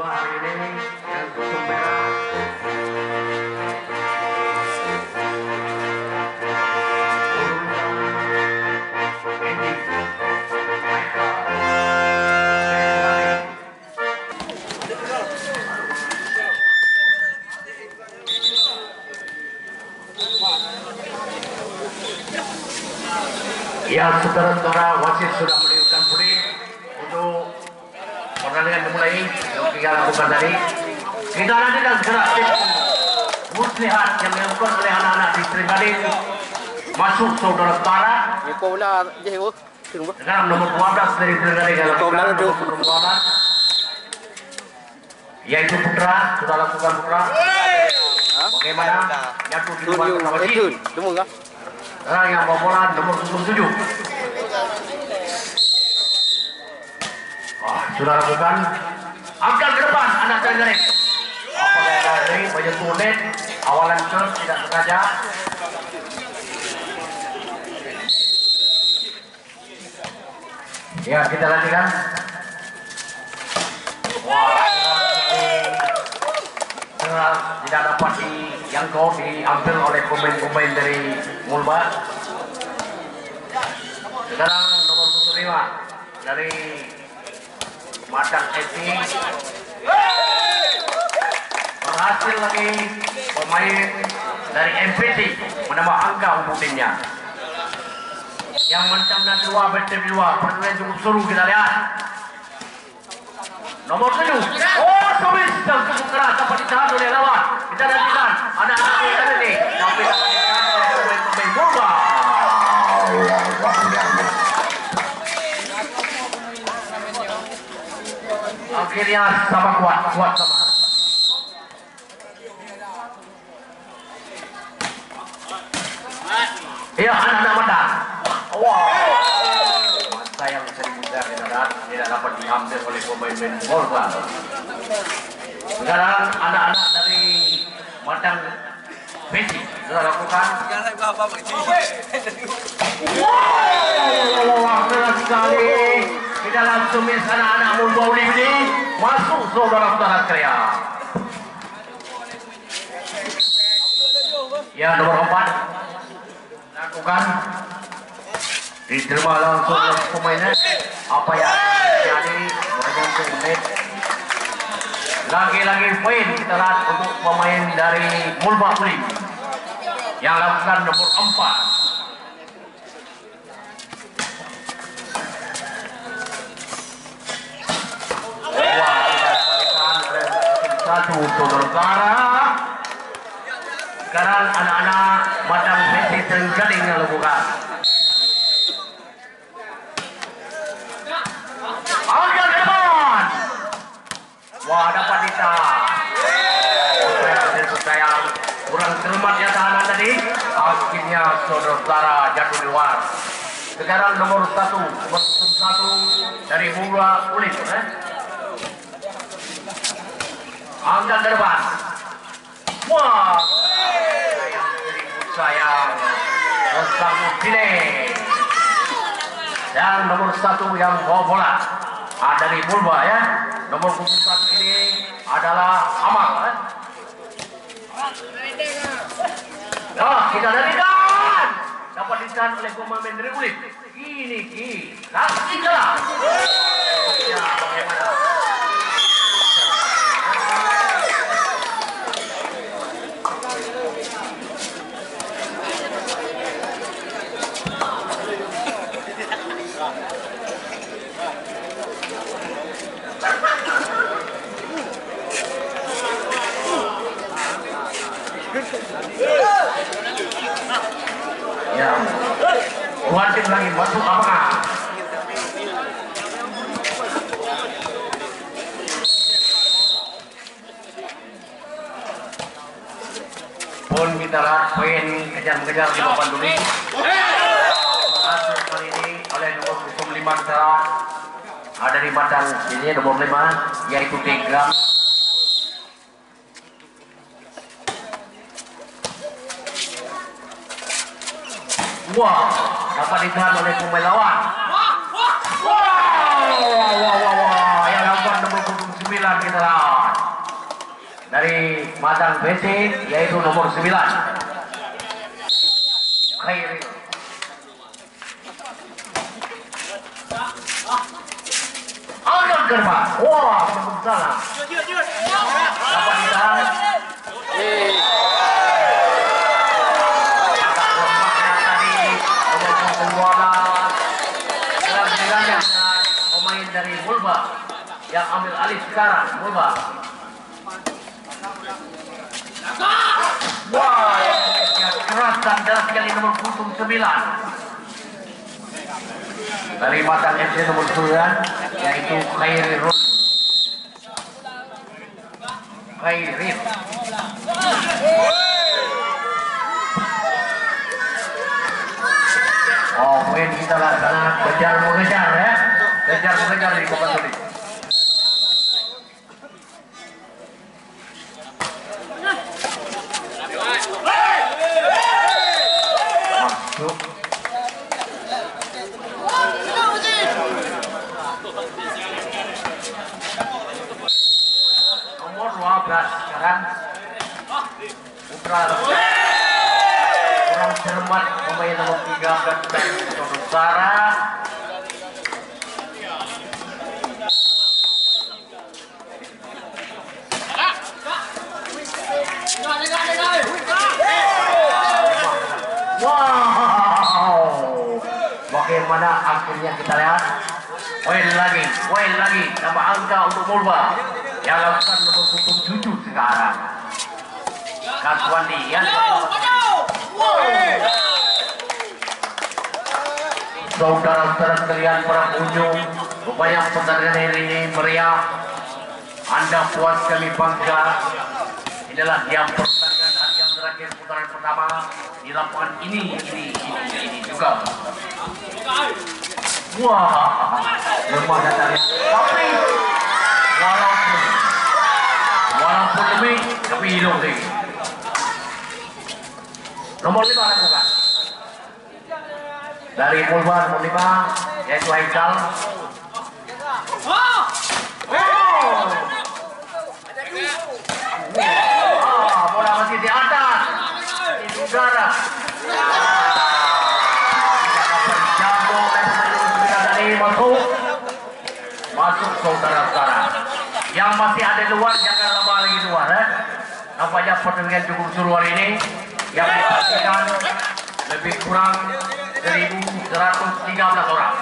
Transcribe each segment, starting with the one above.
Mulba hari ini yang kusum merah. Ya, saudara-saudara, wasit sudah meniupkan budi untuk pertandingan dimulai yang kita lakukan tadi. Kita nantikan segera tim muslihat yang dilakukan oleh anak-anak di Sri Gading masuk saudara-saudara. Sekarang nomor 12 dari Sri Gading yang lakukan nomor 12, yaitu Putra sudah lakukan Putra. Bagaimana jatuh di luar pertama sekarang yang bawa bola nomor 7. Sudah lakukan angkat ke depan anak Sri apakah dari banyak tunet awalan serve tidak sengaja. Ya, kita lanjutkan. Tidak dapat dijangkau, diambil oleh pemain-pemain dari Mulba. Sekarang nomor 5 dari Matang FC berhasil lagi pemain dari MPT menambah angka untuk timnya. Yang mencam dan 2 bertem 2 pertandingan cukup seru, kita lihat. Nomor 7, Sobis yang cukup keras dapat ditahan oleh lawan. Kita nantikan anak-anak ini tapi dapat ditahan oleh pemain-pemain Mulba. Akhirnya sama kuat sama. Iya, anak-anak Matang. Masa yang sering tidak dapat diambil oleh pemain Mulba. Sekarang anak-anak dari Matang Besi sudah lakukan. Keras sekali. Kita langsung anak-anak Mulba ini masuk saudara-saudara sekalian. Ya, nomor 4 lakukan, diterima langsung oleh pemainnya. Apa yang terjadi menyentuh menit. Lagi-lagi poin kita lihat untuk pemain dari Mulba Uli yang lakukan nomor 4. Satu saudara. Sekarang anak-anak Matang Besi Sri Gading yang lakukan. Angkat ke depan. Wah, dapat ditahan. Sayang kurang cermat ya tahanan tadi. Akhirnya saudara jatuh di luar. Sekarang nomor 1 dari Mulba Ulit. Angkat ke depan. Wah, sayang tersangkut gini. Dan nomor 1 yang bawa bola dari Mulba ya. Nomor 1 ini adalah Amal. Nah, kita nantikan. Dapat ditahan oleh pemain dari Ulit. Ini langsung kalah. Ya, bagaimana? Ya, wajib lagi masuk apakah? Pun kita lihat poin kejar-kejar di papan dulu. Berhasil kali ini oleh nomor 5 kita ada di Matang ini nomor 5 yaitu Tegram. Wah, dapat ditahan oleh pemain lawan. Wah, yang lakukan nomor 9 kita pukulan dari Madang BC yaitu nomor 9 Khairi. Angkat gerbang. Wah, menembus sana. Dapat ditahan. Agak lemahnya tadi nomor 12. Dalam pilihannya pemain dari Mulba yang ambil alih sekarang Mulba. Wah, keras dan deras sekali nomor 9 dari Madang FC nomor 9 yaitu Khairul. Oh, poin kita laksana kejar mengejar ya, kejar mengejar di kompetisi. Masuk. Nomor 12 sekarang Putra kurang cermat pemain nomor 13 dan Nusantara. Wow, bagaimana akhirnya kita lihat poin lagi tambah angka untuk Mulba yang lakukan nomor 7 sekarang Kaswandi ya. Saudara-saudara sekalian, para pengunjung, rupanya pertandingan ini meriah. Anda puas, kami bangga. Inilah yang pertandingan hari yang terakhir putaran pertama di lapangan ini juga. Wah, lemah datangnya. Tapi walaupun lebih tapi hidup lagi. Nomor 5 lakukan dari Mulba, nomor 5 yaitu Haikal. Bola masih di atas, di udara. Masuk saudara-saudara yang masih ada di luar, jangan lama lagi luar ya. Nampaknya pertandingan cukup seru hari ini yang dipastikan lebih kurang 1.113 orang.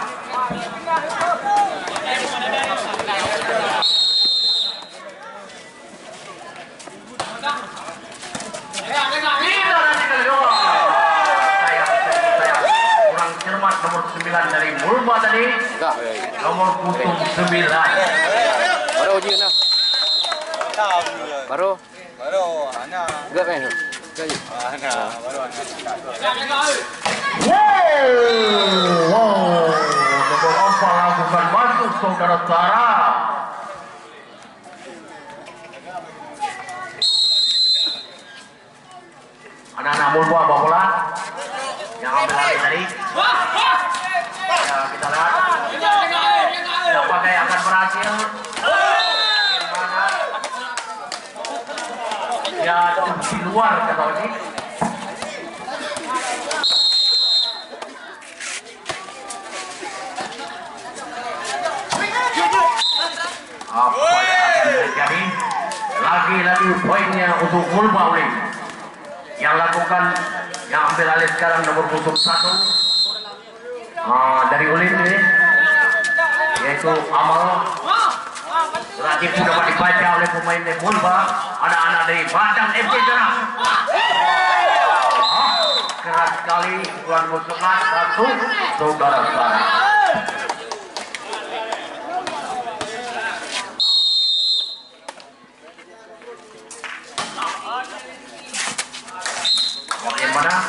Kurang cermat nomor 9 dari Mulba tadi. Nomor 9. Baru ujian lah. Baru Ana. enggak kayaknya. Ana, baru Ana. Wow, nomor 4 lakukan masuk saudara-saudara. Anak-anak Mulba bawa bola yang ambil alih tadi. Ya, kita lihat siapa yang akan berhasil. Bagaimana? Ya, di luar kata ini. Apa yang akan terjadi? Lagi-lagi poinnya untuk Mulba oleh yang lakukan, yang ambil alih sekarang nomor 1 dari Ulin ini yaitu Amal. Lagi pun dapat dibaca oleh pemain Mulba, anak-anak dari Madang FC Jerang. Keras sekali pukulan musuhnya satu saudara-saudara. Bagaimana?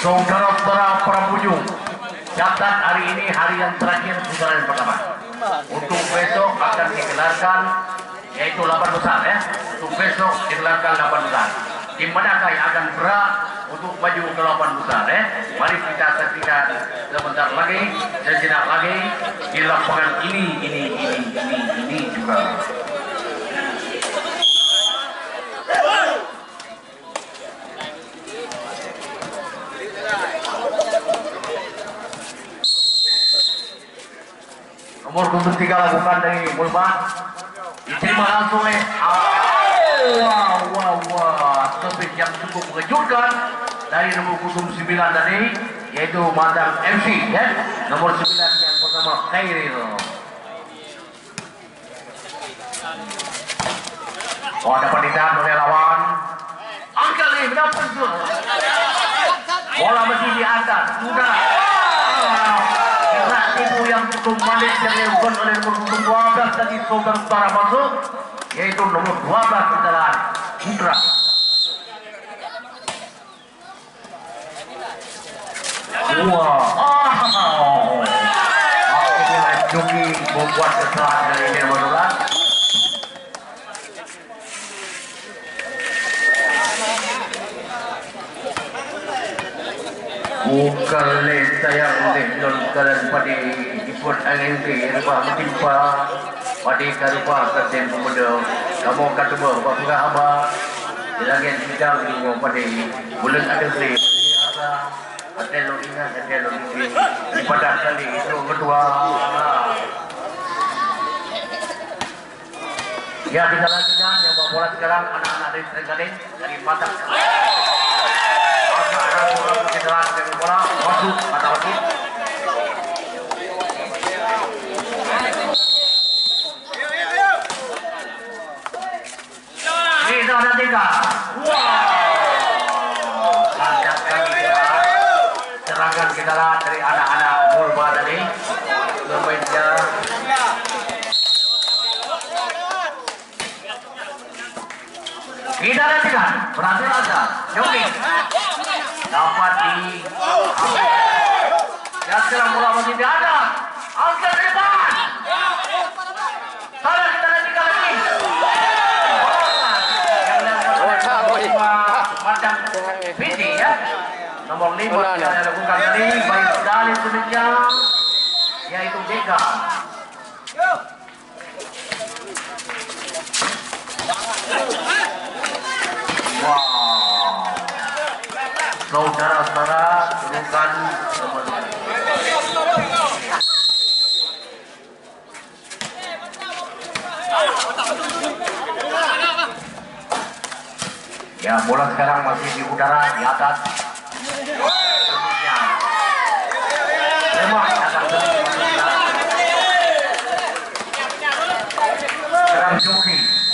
Saudara-saudara para pengunjung, catat hari ini hari yang terakhir putaran pertama. Untuk besok akan digelarkan yaitu 8 besar ya. Untuk besok digelarkan 8 besar. Di manakah yang akan berat untuk maju ke 8 besar Mari kita saksikan sebentar lagi, sejenak lagi di lapangan ini juga. Nomor 3 lakukan dari Mulba, diterima langsung oleh Topik yang cukup mengejutkan dari nomor 9 tadi, yaitu Madang MC nomor 9 yang pertama Khairil. Dapat ditahan oleh lawan. Angkat nih, dapat bola masih di atas, sudah. Tipu yang cukup manis yang dilakukan oleh nomor 12 tadi saudara masuk, yaitu nomor 12 adalah Putra. Akhirnya Joki membuat kesalahan dari dia menolak. Bukan saya oleh kalian pada ikut angin ke rupa mentimpa pada karupa kerja pemuda kamu kata bahawa bukan apa lagi tidak lagi pada bulan ada kali ada lo ingat ada lo ini pada kali itu kedua ya kita lanjutkan yang bawa bola sekarang anak-anak dari Trenggalek dari Batak. Kita dari bola masuk mata wasit. Ini ada 3. Serangan kita dari anak-anak Mulba tadi ke meja. Kita lihat berhasil aja. Joki dapat di ya sekarang bola masih di atas. Angkat ke depan. Salah kita lanjutkan lagi. Macam Viti ya. Nomor 5 yang dilakukan tadi baik sekali demikian, yaitu Deka. Saudara-saudara, terukan ya, bola sekarang masih di udara di atas. Sekarang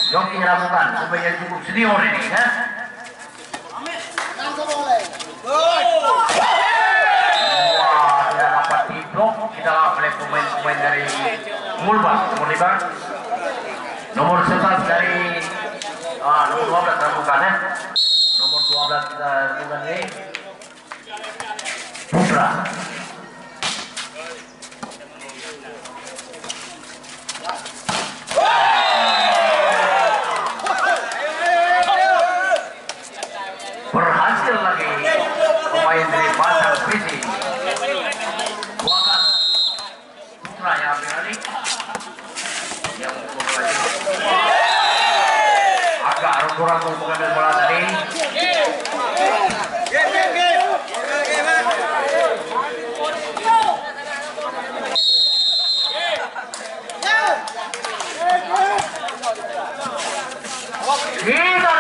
Joki lakukan supaya cukup senior ini ya. Tidak dapat diblok kita oleh pemain-pemain dari Mulba nomor 5, nomor 11 dari nomor 12 lakukan ya. Nomor 12 kita lakukan ini Putra. Berhasil lagi pemain dari Batak Visi. Bukan Putra yang ambil alih. Yang agak ragu-ragu mengambil bola tadi. Kita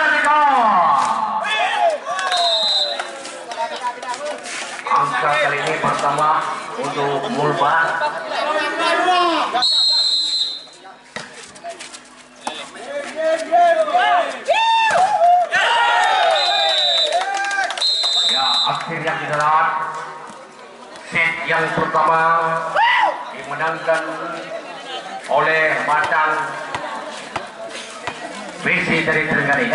angka kali ini pertama untuk Mulba. Ya, akhirnya kita lihat set yang pertama dimenangkan oleh Batang BC dari Trenggalek